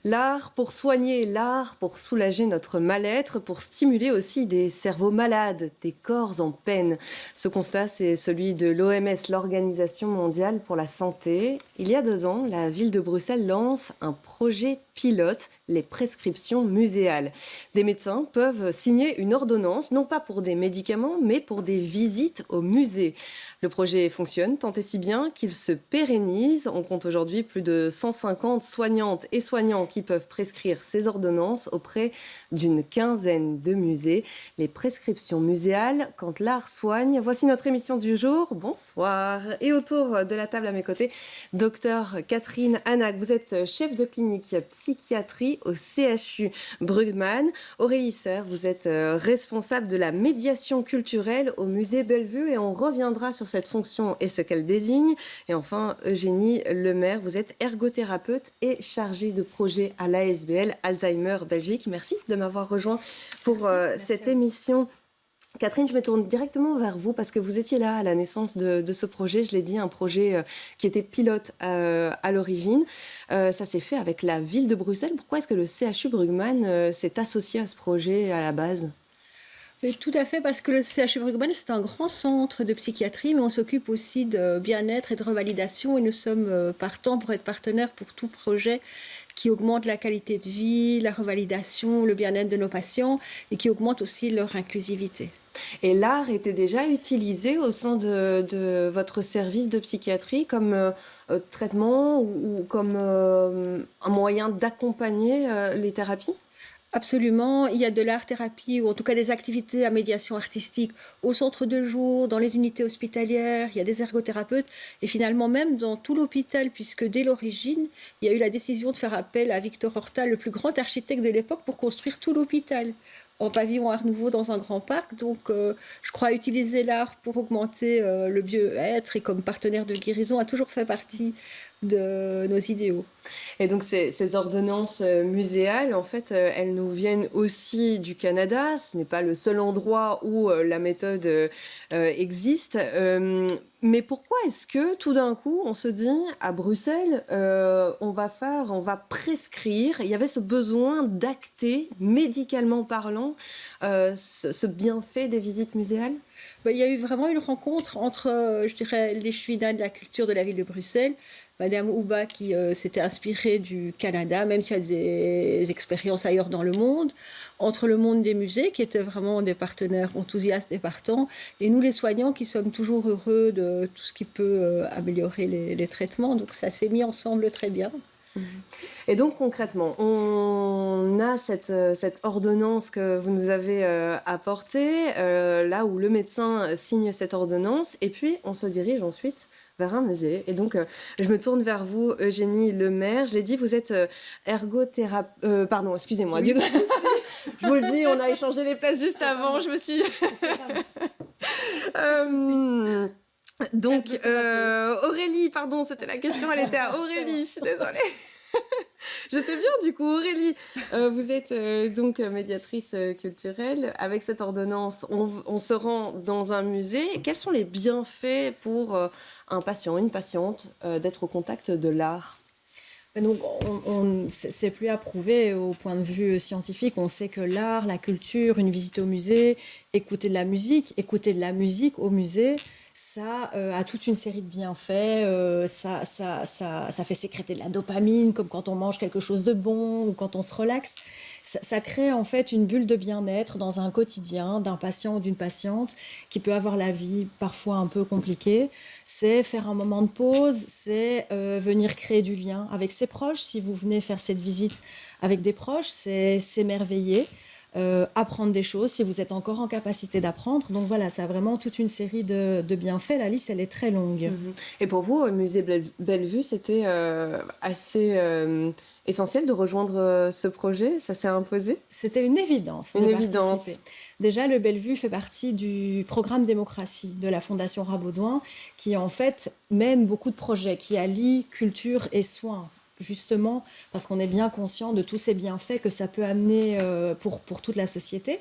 L'art pour soigner, l'art pour soulager notre mal-être, pour stimuler aussi des cerveaux malades, des corps en peine. Ce constat, c'est celui de l'OMS, l'Organisation mondiale pour la santé. Il y a 2 ans, la ville de Bruxelles lance un projet pilote, les prescriptions muséales. Des médecins peuvent signer une ordonnance, non pas pour des médicaments, mais pour des visites au musée. Le projet fonctionne tant et si bien qu'il se pérennise. On compte aujourd'hui plus de 150 soignantes et soignants qui peuvent prescrire ces ordonnances auprès d'une quinzaine de musées. Les prescriptions muséales, quand l'art soigne. Voici notre émission du jour. Bonsoir. Et autour de la table à mes côtés, docteur Catherine Anac. Vous êtes chef de clinique psychiatrie au CHU Brugman. Aurélie Serre, vous êtes responsable de la médiation culturelle au musée Bellevue et on reviendra sur cette fonction et ce qu'elle désigne. Et enfin, Eugénie Lemaire, vous êtes ergothérapeute et chargée de projet à l'ASBL Alzheimer Belgique. Merci de m'avoir rejoint pour cette émission. Catherine, je me tourne directement vers vous parce que vous étiez là à la naissance de ce projet. Je l'ai dit, un projet qui était pilote à l'origine. Ça s'est fait avec la ville de Bruxelles. Pourquoi est-ce que le CHU Brugman s'est associé à ce projet à la base ? Mais tout à fait, parce que le CHU Brugman, c'est un grand centre de psychiatrie, mais on s'occupe aussi de bien-être et de revalidation, et nous sommes partants pour être partenaires pour tout projet qui augmente la qualité de vie, la revalidation, le bien-être de nos patients, et qui augmente aussi leur inclusivité. Et l'art était déjà utilisé au sein de votre service de psychiatrie comme traitement ou comme un moyen d'accompagner les thérapies ? Absolument, il y a de l'art-thérapie ou en tout cas des activités à médiation artistique au centre de jour, dans les unités hospitalières, il y a des ergothérapeutes et finalement même dans tout l'hôpital puisque dès l'origine, il y a eu la décision de faire appel à Victor Horta, le plus grand architecte de l'époque, pour construire tout l'hôpital en pavillon Art Nouveau dans un grand parc. Donc je crois utiliser l'art pour augmenter le bien-être et comme partenaire de guérison a toujours fait partie de nos idéaux. Et donc ces ordonnances muséales, en fait, elles nous viennent aussi du Canada. Ce n'est pas le seul endroit où la méthode existe. Mais pourquoi est-ce que tout d'un coup, on se dit à Bruxelles, on va prescrire. Il y avait ce besoin d'acter, médicalement parlant, ce bienfait des visites muséales ? Il y a eu vraiment une rencontre entre, je dirais, l'échevina de la culture de la ville de Bruxelles, Madame Houba qui s'était inspirée du Canada, même s'il y a des expériences ailleurs dans le monde, entre le monde des musées, qui étaient vraiment des partenaires enthousiastes et partants, et nous les soignants qui sommes toujours heureux de tout ce qui peut améliorer les traitements. Donc ça s'est mis ensemble très bien. Et donc concrètement, on a cette ordonnance que vous nous avez apportée, là où le médecin signe cette ordonnance, et puis on se dirige ensuite vers un musée. Et donc, je me tourne vers vous, Eugénie Lemaire. Je l'ai dit, vous êtes ergothérapeute... pardon, excusez-moi. Oui. Du coup, je vous le dis, on a échangé les places juste avant. Je me suis... Donc, Aurélie, pardon, c'était la question, elle était à Aurélie, je suis désolée. J'étais bien du coup, Aurélie. Vous êtes donc médiatrice culturelle. Avec cette ordonnance, on se rend dans un musée. Quels sont les bienfaits pour un patient, une patiente, d'être au contact de l'art ? Donc, c'est plus approuvé au point de vue scientifique. On sait que l'art, la culture, une visite au musée, écouter de la musique au musée, ça a toute une série de bienfaits. Ça fait sécréter de la dopamine, comme quand on mange quelque chose de bon ou quand on se relaxe. Ça crée en fait une bulle de bien-être dans un quotidien d'un patient ou d'une patiente qui peut avoir la vie parfois un peu compliquée. C'est faire un moment de pause, c'est venir créer du lien avec ses proches. Si vous venez faire cette visite avec des proches, c'est s'émerveiller, apprendre des choses si vous êtes encore en capacité d'apprendre. Donc voilà, ça a vraiment toute une série de bienfaits. La liste, elle est très longue. Et pour vous, au musée Bellevue, c'était assez essentiel de rejoindre ce projet ? Ça s'est imposé ? C'était une évidence de participer. Déjà, le Bellevue fait partie du programme démocratie de la Fondation Rabaudouin qui, en fait, mène beaucoup de projets qui allient culture et soins, justement parce qu'on est bien conscient de tous ces bienfaits que ça peut amener pour toute la société.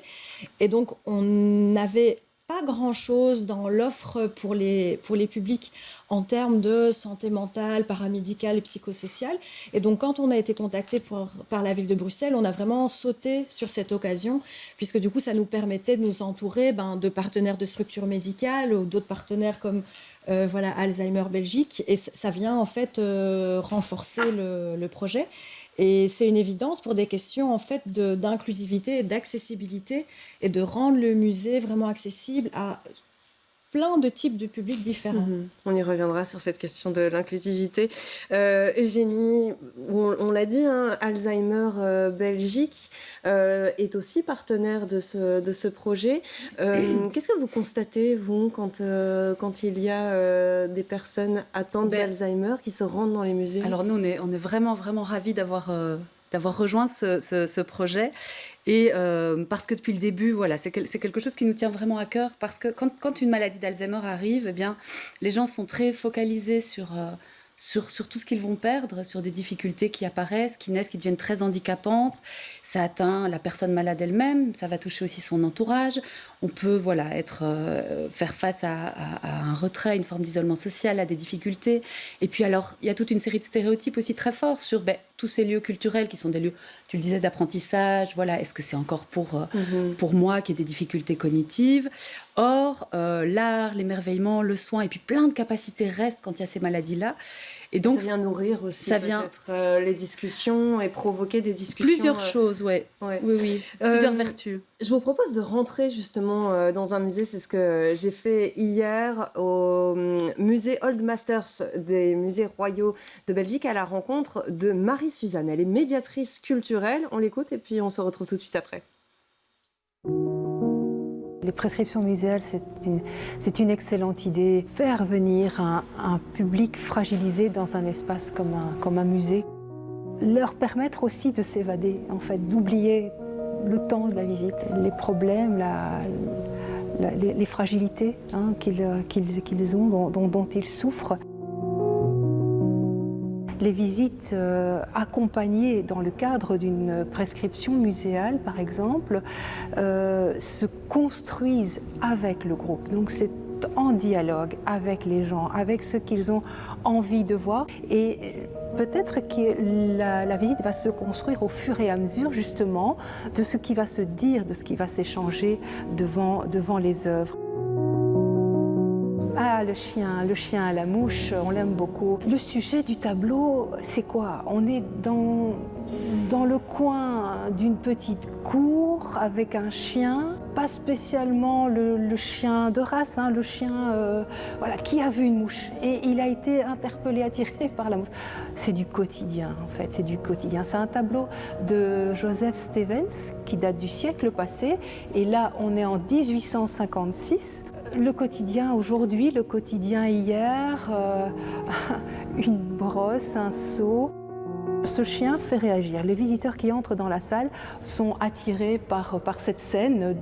Et donc, on avait pas grand-chose dans l'offre pour les publics en termes de santé mentale, paramédicale et psychosociale. Et donc, quand on a été contacté par la ville de Bruxelles, on a vraiment sauté sur cette occasion, puisque du coup, ça nous permettait de nous entourer de partenaires de structures médicales ou d'autres partenaires comme Alzheimer Belgique. Et ça vient en fait renforcer le projet. Et c'est une évidence pour des questions en fait d'inclusivité, d'accessibilité et de rendre le musée vraiment accessible à plein de types de publics différents. On y reviendra sur cette question de l'inclusivité. Eugénie, on l'a dit, Alzheimer Belgique est aussi partenaire de ce projet. Qu'est-ce que vous constatez, vous, quand il y a des personnes atteintes d'Alzheimer qui se rendent dans les musées? Alors nous, on est vraiment, vraiment ravis d'avoir rejoint ce projet. Et parce que depuis le début, c'est quelque chose qui nous tient vraiment à cœur. Parce que quand une maladie d'Alzheimer arrive, eh bien, les gens sont très focalisés sur tout ce qu'ils vont perdre, sur des difficultés qui apparaissent, qui naissent, qui deviennent très handicapantes. Ça atteint la personne malade elle-même, ça va toucher aussi son entourage. On peut faire face à un retrait, à une forme d'isolement social, à des difficultés. Et puis alors, il y a toute une série de stéréotypes aussi très forts sur tous ces lieux culturels qui sont des lieux, tu le disais, d'apprentissage. Est-ce que c'est encore pour moi qui ai des difficultés cognitives? Or, l'art, l'émerveillement, le soin et puis plein de capacités restent quand il y a ces maladies-là. Et donc, ça vient nourrir aussi peut-être les discussions et provoquer des discussions. Plusieurs choses, oui. Plusieurs vertus. Je vous propose de rentrer justement dans un musée. C'est ce que j'ai fait hier au musée Old Masters des musées royaux de Belgique à la rencontre de Marie-Suzanne. Elle est médiatrice culturelle. On l'écoute et puis on se retrouve tout de suite après. Les prescriptions muséales, c'est une excellente idée. Faire venir un public fragilisé dans un espace comme un musée. Leur permettre aussi de s'évader, en fait, d'oublier le temps de la visite, les problèmes, les fragilités qu'ils ont, dont ils souffrent. Les visites accompagnées dans le cadre d'une prescription muséale, par exemple, se construisent avec le groupe. Donc c'est en dialogue avec les gens, avec ce qu'ils ont envie de voir. Et peut-être que la visite va se construire au fur et à mesure, justement, de ce qui va se dire, de ce qui va s'échanger devant les œuvres. Ah, le chien à la mouche, on l'aime beaucoup. Le sujet du tableau, c'est quoi? On est dans le coin d'une petite cour avec un chien, pas spécialement le chien de race, le chien qui a vu une mouche et il a été interpellé, attiré par la mouche. C'est du quotidien en fait, c'est du quotidien. C'est un tableau de Joseph Stevens qui date du siècle passé et là on est en 1856. Le quotidien aujourd'hui, le quotidien hier, une brosse, un seau. Ce chien fait réagir. Les visiteurs qui entrent dans la salle sont attirés par cette scène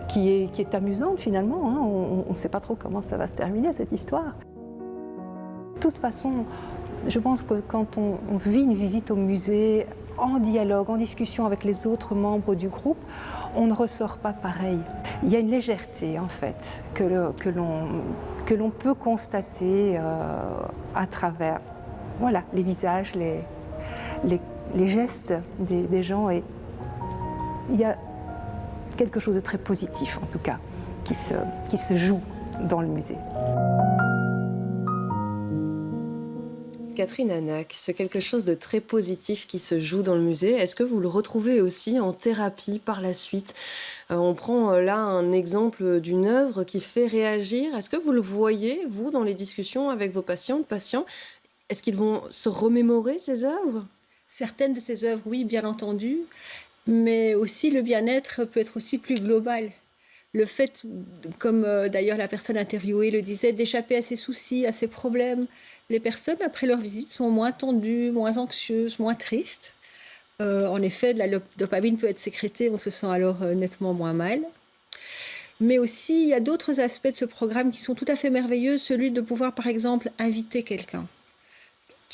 qui est amusante finalement. On ne sait pas trop comment ça va se terminer cette histoire. De toute façon, je pense que quand on vit une visite au musée en dialogue, en discussion avec les autres membres du groupe, on ne ressort pas pareil. Il y a une légèreté en fait que l'on peut constater à travers les visages, les gestes des gens. Et il y a quelque chose de très positif en tout cas qui se joue dans le musée. Catherine Anac, c'est quelque chose de très positif qui se joue dans le musée. Est-ce que vous le retrouvez aussi en thérapie par la suite? On prend là un exemple d'une œuvre qui fait réagir. Est-ce que vous le voyez, vous, dans les discussions avec vos patients? Est-ce qu'ils vont se remémorer ces œuvres? Certaines de ces œuvres, oui, bien entendu. Mais aussi, le bien-être peut être aussi plus global. Le fait, comme d'ailleurs la personne interviewée le disait, d'échapper à ses soucis, à ses problèmes. Les personnes, après leur visite, sont moins tendues, moins anxieuses, moins tristes. En effet, de la dopamine peut être sécrétée, on se sent alors nettement moins mal. Mais aussi, il y a d'autres aspects de ce programme qui sont tout à fait merveilleux, celui de pouvoir, par exemple, inviter quelqu'un.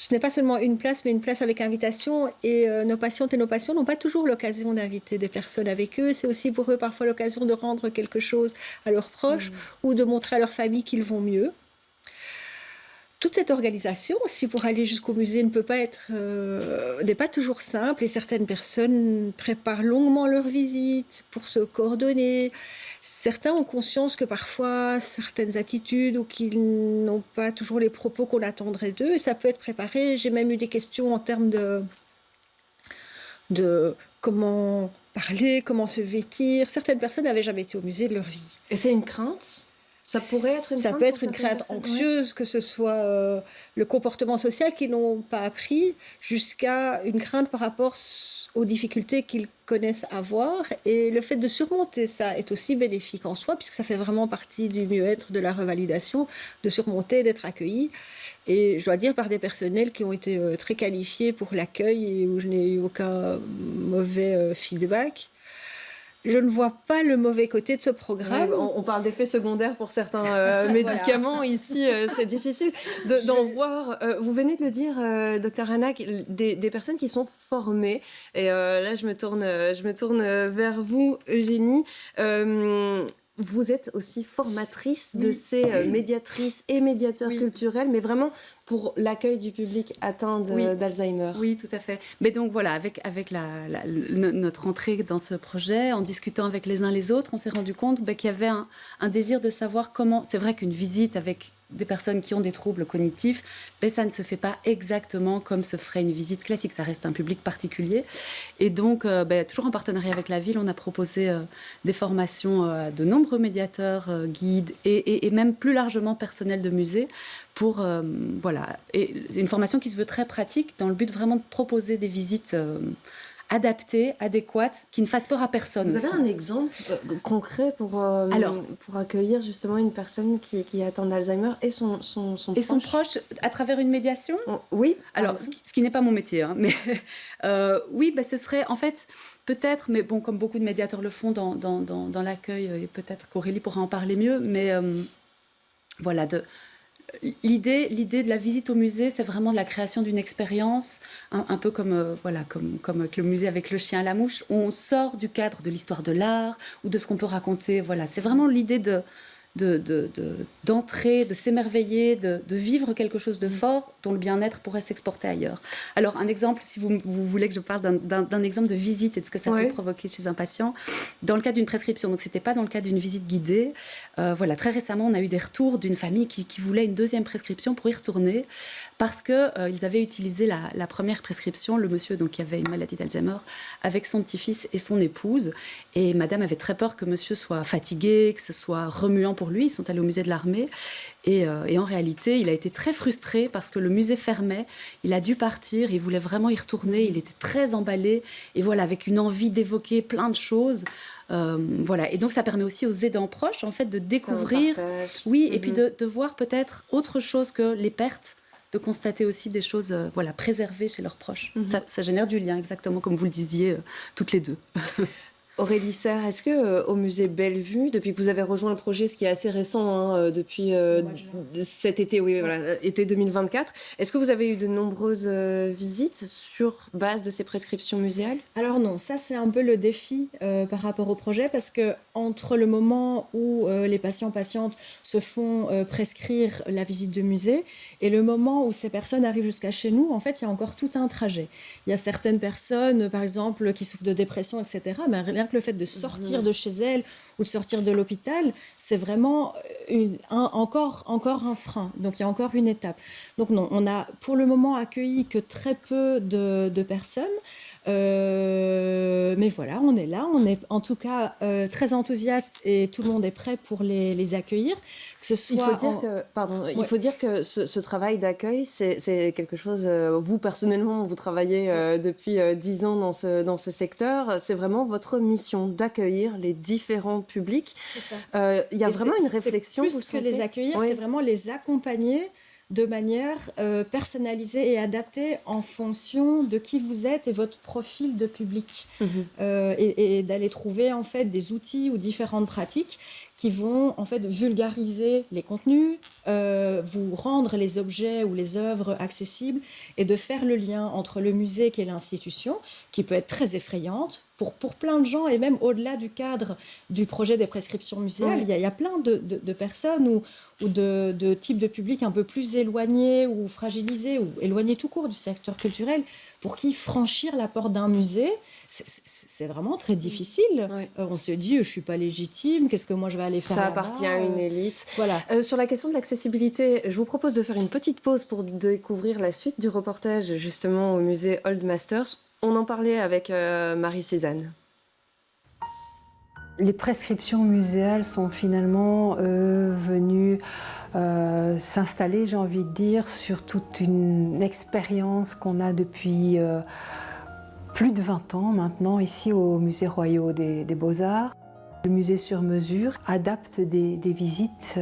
ce n'est pas seulement une place, mais une place avec invitation. Et nos patientes et nos patients n'ont pas toujours l'occasion d'inviter des personnes avec eux. C'est aussi pour eux parfois l'occasion de rendre quelque chose à leurs proches ou de montrer à leur famille qu'ils vont mieux. Toute cette organisation aussi pour aller jusqu'au musée n'est pas toujours simple, et certaines personnes préparent longuement leur visite pour se coordonner. Certains ont conscience que parfois certaines attitudes ou qu'ils n'ont pas toujours les propos qu'on attendrait d'eux, et ça peut être préparé. J'ai même eu des questions en termes de comment parler, comment se vêtir. Certaines personnes n'avaient jamais été au musée de leur vie. Et c'est une crainte ? Ça pourrait être une Ça crainte peut être pour une certaines crainte personnes, anxieuse, que ce soit le comportement social qu'ils n'ont pas appris, jusqu'à une crainte par rapport aux difficultés qu'ils connaissent avoir. Et le fait de surmonter ça est aussi bénéfique en soi, puisque ça fait vraiment partie du mieux-être, de la revalidation, de surmonter, d'être accueilli. Et je dois dire par des personnels qui ont été très qualifiés pour l'accueil et où je n'ai eu aucun mauvais feedback. Je ne vois pas le mauvais côté de ce programme. Ouais, on parle d'effets secondaires pour certains médicaments. Voilà. Ici, c'est difficile d'en voir. Vous venez de le dire, Dr Hanak, des personnes qui sont formées. Et là, je me tourne vers vous, Eugénie. Vous êtes aussi formatrice de ces médiatrices et médiateurs culturels, mais vraiment pour l'accueil du public atteint d'Alzheimer. Oui, tout à fait. Mais donc voilà, avec notre entrée dans ce projet, en discutant avec les uns les autres, on s'est rendu compte qu'il y avait un désir de savoir comment... C'est vrai qu'une visite avec des personnes qui ont des troubles cognitifs, ça ne se fait pas exactement comme se ferait une visite classique. Ça reste un public particulier. Et donc, toujours en partenariat avec la ville, on a proposé des formations à de nombreux médiateurs, guides et même plus largement personnel de musée pour, Et c'est une formation qui se veut très pratique dans le but vraiment de proposer des visites adaptées, adéquates, qui ne fassent peur à personne. Vous avez un exemple concret pour accueillir justement une personne qui est atteinte d'Alzheimer et son proche. Et son proche à travers une médiation ? Oui. Alors, ce qui n'est pas mon métier, hein, mais ce serait en fait peut-être, mais bon, comme beaucoup de médiateurs le font dans l'accueil, et peut-être qu'Aurélie pourra en parler mieux, mais L'idée de la visite au musée, c'est vraiment de la création d'une expérience, un peu comme avec le musée avec le chien à la mouche, où on sort du cadre de l'histoire de l'art ou de ce qu'on peut raconter. Voilà, c'est vraiment l'idée d'entrer, de s'émerveiller, de vivre quelque chose de fort dont le bien-être pourrait s'exporter ailleurs. Alors, un exemple, si vous voulez que je parle d'un exemple de visite et de ce que ça peut provoquer chez un patient, dans le cadre d'une prescription, donc ce n'était pas dans le cadre d'une visite guidée. Très récemment, on a eu des retours d'une famille qui voulait une deuxième prescription pour y retourner parce qu'ils avaient utilisé la première prescription, le monsieur donc, qui avait une maladie d'Alzheimer, avec son petit-fils et son épouse. Et madame avait très peur que monsieur soit fatigué, que ce soit remuant pour lui. Ils sont allés au musée de l'armée et en réalité, il a été très frustré parce que le musée fermait. Il a dû partir, il voulait vraiment y retourner. Il était très emballé et avec une envie d'évoquer plein de choses. Et donc ça permet aussi aux aidants proches en fait de découvrir, et puis de voir peut-être autre chose que les pertes, de constater aussi des choses préservées chez leurs proches. Ça génère du lien, exactement comme vous le disiez toutes les deux. Aurélie Serre, est-ce que au musée Bellevue, depuis que vous avez rejoint le projet, ce qui est assez récent, depuis cet été, été 2024, est-ce que vous avez eu de nombreuses visites sur base de ces prescriptions muséales ? Alors non, ça c'est un peu le défi par rapport au projet, parce que entre le moment où les patients-patientes se font prescrire la visite de musée et le moment où ces personnes arrivent jusqu'à chez nous, en fait, il y a encore tout un trajet. Il y a certaines personnes, par exemple, qui souffrent de dépression, etc., mais rien que le fait de sortir de chez elles ou de sortir de l'hôpital, c'est vraiment encore un frein. Donc, il y a encore une étape. Donc, non, on a pour le moment accueilli que très peu de personnes. Mais voilà, on est là, on est en tout cas très enthousiaste et tout le monde est prêt pour les accueillir. Que ce soit il faut dire que ce travail d'accueil, c'est quelque chose, vous personnellement, vous travaillez depuis 10 ans dans ce secteur, c'est vraiment votre mission d'accueillir les différents publics. C'est ça. Il y a vraiment une réflexion. Plus que les accueillir, c'est vraiment les accompagner de manière personnalisée et adaptée en fonction de qui vous êtes et votre profil de public. Et d'aller trouver en fait des outils ou différentes pratiques qui vont en fait vulgariser les contenus, vous rendre les objets ou les œuvres accessibles et de faire le lien entre le musée qui est l'institution, qui peut être très effrayante pour plein de gens et même au-delà du cadre du projet des prescriptions muséales, il y a plein de personnes ou de types de publics un peu plus éloignés ou fragilisés ou éloignés tout court du secteur culturel pour qui franchir la porte d'un musée, c'est vraiment très difficile. On se dit, je ne suis pas légitime, qu'est-ce que moi je vais aller faire Ça là-bas appartient à une élite. Voilà. Sur la question de l'accessibilité, je vous propose de faire une petite pause pour découvrir la suite du reportage justement au musée Old Masters. On en parlait avec Marie-Suzanne. Les prescriptions muséales sont finalement venues s'installer, j'ai envie de dire, sur toute une expérience qu'on a depuis plus de 20 ans maintenant ici au Musée Royal des Beaux-Arts. Le musée sur mesure adapte des visites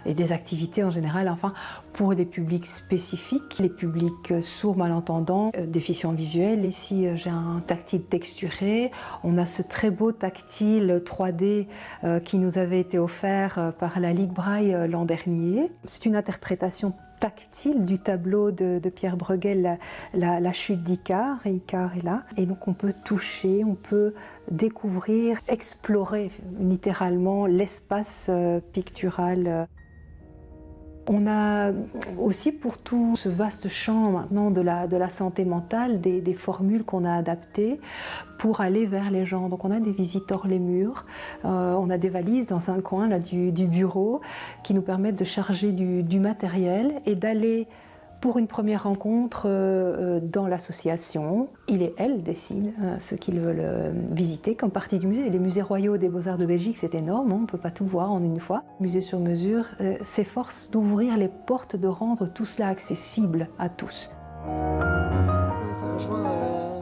et des activités en général, enfin, pour des publics spécifiques, les publics sourds, malentendants, déficients visuels. Ici, j'ai un tactile texturé. On a ce très beau tactile 3D qui nous avait été offert par la Ligue Braille l'an dernier. C'est une interprétation tactile du tableau de Pierre Bruegel, la chute d'Icare, et Icare est là. Et donc on peut toucher, on peut découvrir, explorer littéralement l'espace pictural. On a aussi pour tout ce vaste champ maintenant de la santé mentale des formules qu'on a adaptées pour aller vers les gens. Donc on a des visites hors les murs, on a des valises dans un coin là, du bureau qui nous permettent de charger du matériel et d'aller pour une première rencontre dans l'association. Il et elle décident ce qu'ils veulent visiter comme partie du musée. Les musées royaux des Beaux-Arts de Belgique, c'est énorme, on ne peut pas tout voir en une fois. Musée sur mesure s'efforce d'ouvrir les portes, de rendre tout cela accessible à tous.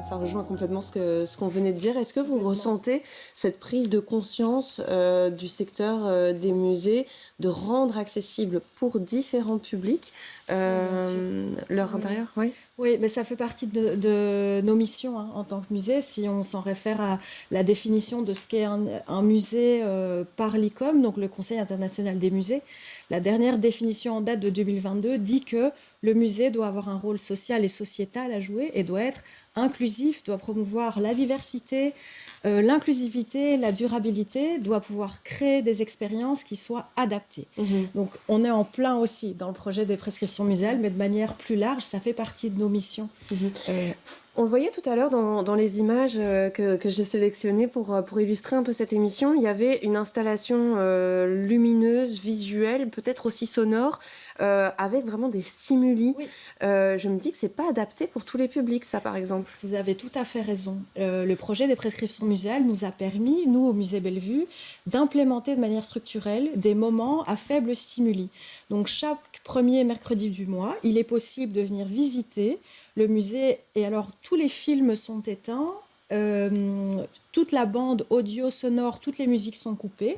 Ça rejoint complètement ce qu'on venait de dire. Est-ce que vous ressentez cette prise de conscience du secteur des musées de rendre accessible pour différents publics leur intérieur? Oui, mais ça fait partie de nos missions en tant que musée. Si on s'en réfère à la définition de ce qu'est un musée par l'ICOM, donc le Conseil international des musées, la dernière définition en date de 2022 dit que le musée doit avoir un rôle social et sociétal à jouer et doit être inclusif, doit promouvoir la diversité, l'inclusivité, la durabilité, doit pouvoir créer des expériences qui soient adaptées. Donc on est en plein aussi dans le projet des prescriptions muséales, mais de manière plus large, ça fait partie de nos missions. On le voyait tout à l'heure dans les images que j'ai sélectionnées pour illustrer un peu cette émission. Il y avait une installation lumineuse, visuelle, peut-être aussi sonore, avec vraiment des stimuli. Oui. Je me dis que c'est pas adapté pour tous les publics, ça par exemple. Vous avez tout à fait raison. Le projet des prescriptions muséales nous a permis, nous au musée Bellevue, d'implémenter de manière structurelle des moments à faible stimuli. Donc chaque premier mercredi du mois, il est possible de venir visiter le musée, et alors tous les films sont éteints, toute la bande audio, sonore, toutes les musiques sont coupées.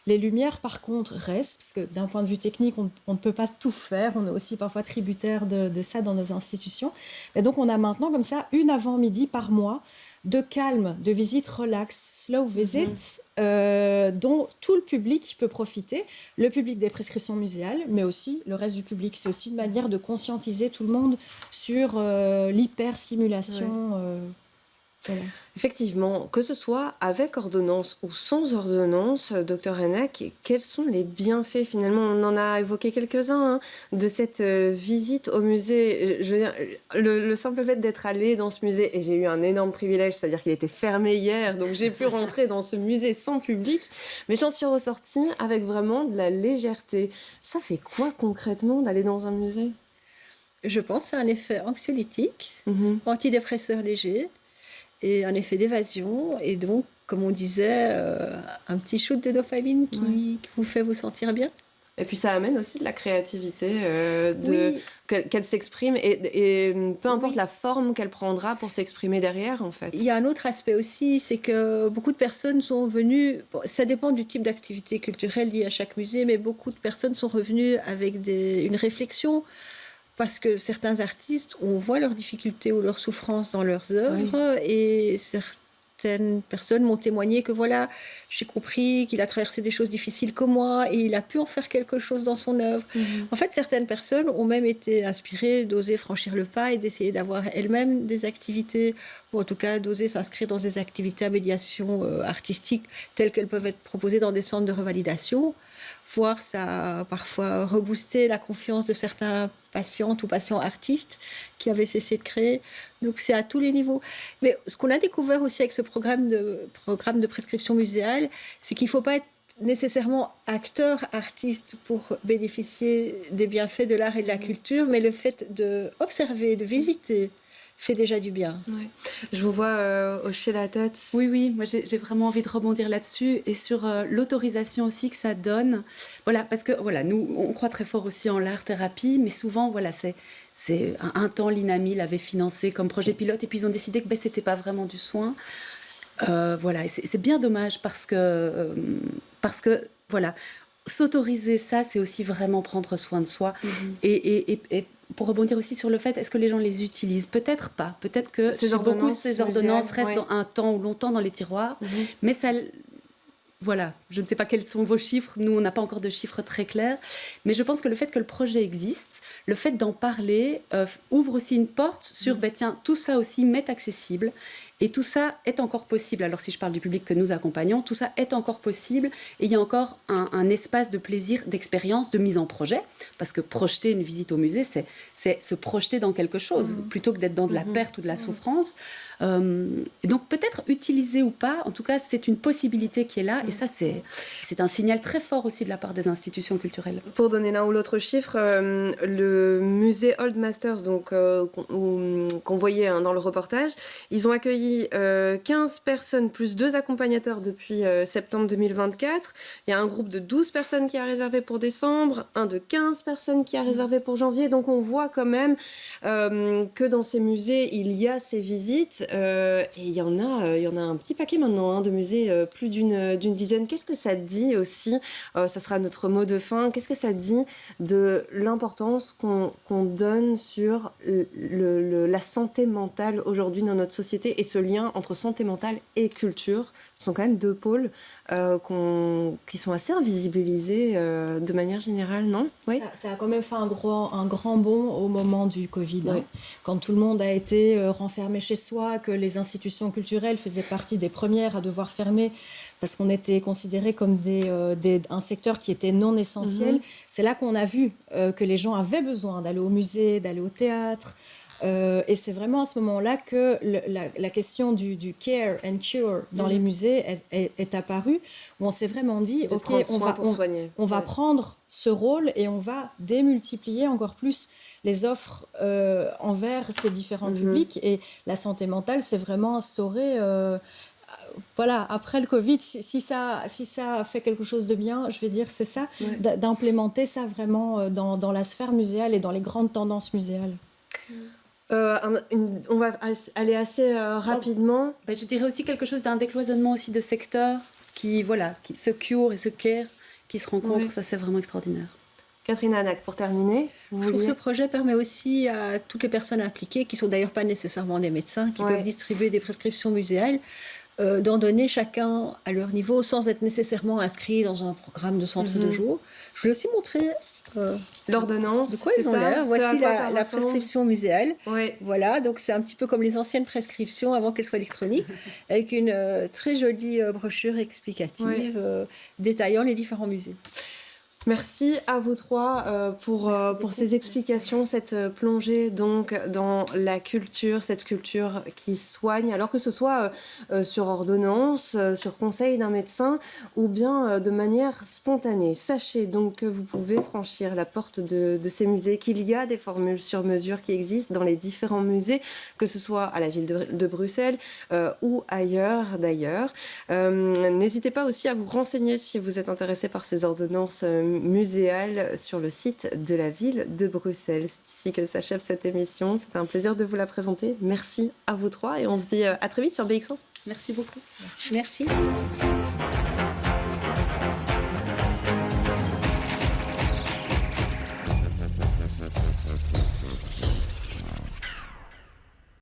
Les lumières, par contre, restent, parce que d'un point de vue technique, on ne peut pas tout faire. On est aussi parfois tributaire de ça dans nos institutions. Et donc, on a maintenant, comme ça, une avant-midi par mois de calme, de visite relax, slow visit, dont tout le public peut profiter. Le public des prescriptions muséales, mais aussi le reste du public. C'est aussi une manière de conscientiser tout le monde sur l'hyper-simulation. Voilà. Effectivement, que ce soit avec ordonnance ou sans ordonnance, Dr Henneck, quels sont les bienfaits finalement? On en a évoqué quelques-uns de cette visite au musée. Je veux dire, le simple fait d'être allé dans ce musée, et j'ai eu un énorme privilège, c'est-à-dire qu'il était fermé hier, donc j'ai pu rentrer dans ce musée sans public, mais j'en suis ressortie avec vraiment de la légèreté. Ça fait quoi concrètement d'aller dans un musée? Je pense que c'est un effet anxiolytique, antidépresseur léger, et un effet d'évasion, et donc, comme on disait, un petit shoot de dopamine qui vous fait vous sentir bien. Et puis ça amène aussi de la créativité, qu'elle s'exprime, et peu importe la forme qu'elle prendra pour s'exprimer derrière, en fait. Il y a un autre aspect aussi, c'est que beaucoup de personnes sont venues, bon, ça dépend du type d'activité culturelle liée à chaque musée, mais beaucoup de personnes sont revenues avec une réflexion, parce que certains artistes, on voit leurs difficultés ou leurs souffrances dans leurs œuvres, et certaines personnes m'ont témoigné que voilà, j'ai compris qu'il a traversé des choses difficiles comme moi et il a pu en faire quelque chose dans son œuvre. En fait, certaines personnes ont même été inspirées d'oser franchir le pas et d'essayer d'avoir elles-mêmes des activités, ou en tout cas d'oser s'inscrire dans des activités à médiation artistique telles qu'elles peuvent être proposées dans des centres de revalidation. Voire ça a parfois reboosté la confiance de certains patientes ou patients artistes qui avaient cessé de créer. Donc c'est à tous les niveaux. Mais ce qu'on a découvert aussi avec ce programme de prescription muséale, c'est qu'il ne faut pas être nécessairement acteur, artiste pour bénéficier des bienfaits de l'art et de la culture, mais le fait d'observer, de visiter, fait déjà du bien. Ouais. Je vous vois hocher la tête. Oui, moi j'ai vraiment envie de rebondir là-dessus et sur l'autorisation aussi que ça donne. Voilà, parce que voilà, nous on croit très fort aussi en l'art-thérapie, mais souvent voilà, c'est un temps l'INAMI l'avait financé comme projet pilote et puis ils ont décidé que c'était pas vraiment du soin. Voilà, et c'est bien dommage parce que voilà, s'autoriser ça, c'est aussi vraiment prendre soin de soi. Et pour rebondir aussi sur le fait, est-ce que les gens les utilisent? Peut-être pas. Peut-être que ces ordonnances restent dans un temps ou longtemps dans les tiroirs, mais ça... Voilà, je ne sais pas quels sont vos chiffres, nous on n'a pas encore de chiffres très clairs, mais je pense que le fait que le projet existe, le fait d'en parler ouvre aussi une porte sur, tiens, tout ça aussi m'est accessible et tout ça est encore possible. Alors si je parle du public que nous accompagnons, tout ça est encore possible et il y a encore un espace de plaisir, d'expérience, de mise en projet, parce que projeter une visite au musée, c'est se projeter dans quelque chose, plutôt que d'être dans de la perte ou de la souffrance. Et donc peut-être utiliser ou pas, en tout cas c'est une possibilité qui est là et ça c'est un signal très fort aussi de la part des institutions culturelles. Pour donner l'un ou l'autre chiffre, le musée Old Masters donc, qu'on voyait dans le reportage, ils ont accueilli 15 personnes plus 2 accompagnateurs depuis septembre 2024. Il y a un groupe de 12 personnes qui a réservé pour décembre, un de 15 personnes qui a réservé pour janvier. Donc on voit quand même que dans ces musées, il y a ces visites. Et il y en a un petit paquet maintenant de musées, plus d'une dizaine. Qu'est-ce que ça dit aussi, ça sera notre mot de fin, qu'est-ce que ça dit de l'importance qu'on donne sur la santé mentale aujourd'hui dans notre société et ce lien entre santé mentale et culture? Ce sont quand même 2 pôles qui sont assez invisibilisés de manière générale, non? Oui. Ça a quand même fait un grand bond au moment du Covid, hein, quand tout le monde a été renfermé chez soi, que les institutions culturelles faisaient partie des premières à devoir fermer parce qu'on était considérés comme un secteur qui était non essentiel. C'est là qu'on a vu que les gens avaient besoin d'aller au musée, d'aller au théâtre. Et c'est vraiment à ce moment-là que la question du care and cure dans les musées est apparue, où on s'est vraiment dit, OK, on va prendre ce rôle et on va démultiplier encore plus les offres envers ces différents publics. Et la santé mentale s'est vraiment instaurée... voilà, après le Covid, si ça a fait quelque chose de bien, je vais dire, c'est ça, d'implémenter ça vraiment dans la sphère muséale et dans les grandes tendances muséales. On va aller assez rapidement. Je dirais aussi quelque chose d'un décloisonnement aussi de secteurs qui se cure et se care, qui se rencontrent. Ça c'est vraiment extraordinaire. Catherine Anac, pour terminer. Je trouve que ce projet permet aussi à toutes les personnes impliquées, qui ne sont d'ailleurs pas nécessairement des médecins, qui peuvent distribuer des prescriptions muséales, d'en donner chacun à leur niveau sans être nécessairement inscrit dans un programme de centre de jour. Je vais aussi montrer l'ordonnance. De quoi ils ont l'air. Voici la prescription muséale. Oui. Voilà, donc c'est un petit peu comme les anciennes prescriptions avant qu'elles soient électroniques, avec une très jolie brochure explicative détaillant les différents musées. Merci à vous trois pour ces explications, cette plongée donc dans la culture, cette culture qui soigne, alors que ce soit sur ordonnance, sur conseil d'un médecin ou bien de manière spontanée. Sachez donc que vous pouvez franchir la porte de ces musées, qu'il y a des formules sur mesure qui existent dans les différents musées, que ce soit à la ville de Bruxelles ou ailleurs d'ailleurs. N'hésitez pas aussi à vous renseigner si vous êtes intéressé par ces ordonnances muséale sur le site de la ville de Bruxelles. C'est ici que s'achève cette émission. C'était un plaisir de vous la présenter. Merci à vous trois et on se dit à très vite sur BX1. Merci beaucoup. Merci.